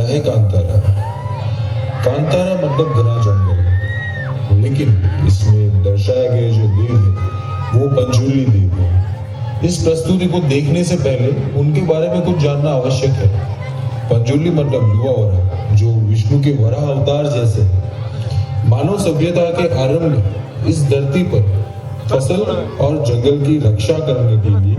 है कांतारा। कांतारा मतलब घना जंगल, लेकिन इसमें दर्शाया गया जो देव है वो पंजुली देव है। इस प्रस्तुति को देखने से पहले उनके बारे में कुछ जानना आवश्यक है। पंजुली मतलब युवा वराह, जो विष्णु के वराह अवतार जैसे मानव सभ्यता के आरंभ में इस धरती पर फसल और जंगल की रक्षा करने के लिए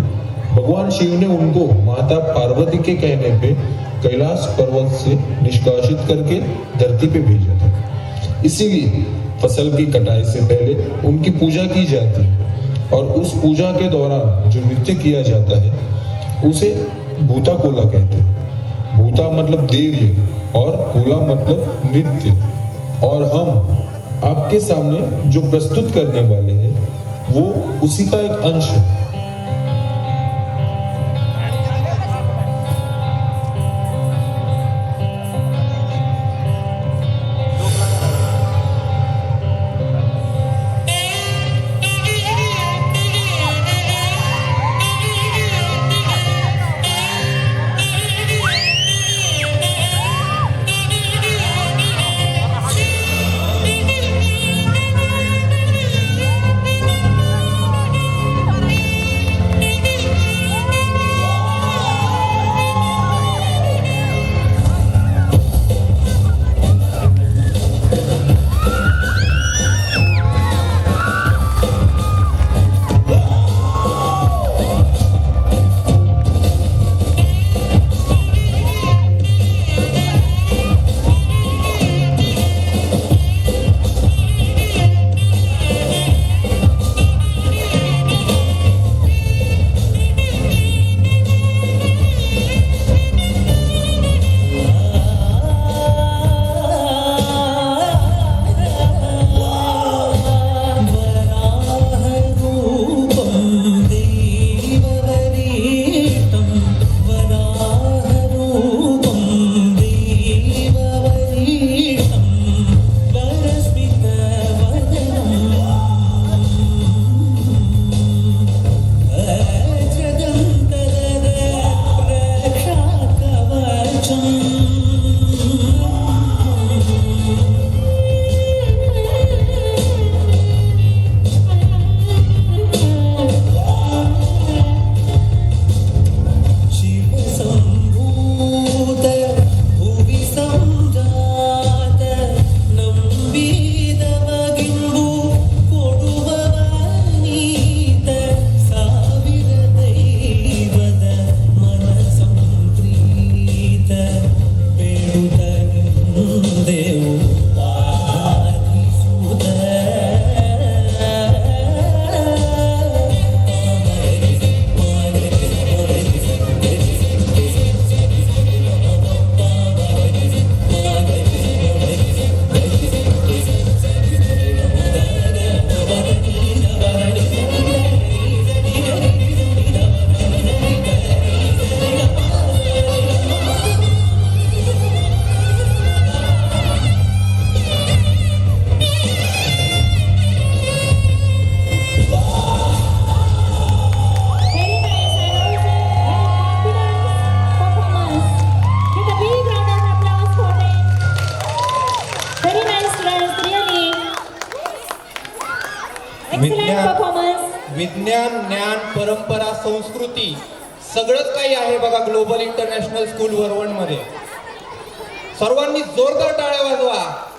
भगवान शिव ने उनको माता पार्वती के कहने पे कैलाश पर्वत से निष्कासित करके धरती पे भेजा था। इसीलिए फसल की कटाई से पहले उनकी पूजा की जाती है और उस पूजा के दौरान जो नृत्य किया जाता है उसे भूता कोला कहते हैं। भूता मतलब देव और कोला मतलब नृत्य। और हम आपके सामने जो प्रस्तुत करने वाले हैं वो उसी का एक अंश है। विज्ञान, ज्ञान, परंपरा, संस्कृती सगळंच काही आहे बघा ग्लोबल इंटरनॅशनल स्कूल वरवण मध्ये। सर्वांनी जोरदार टाळ्या वाजवा।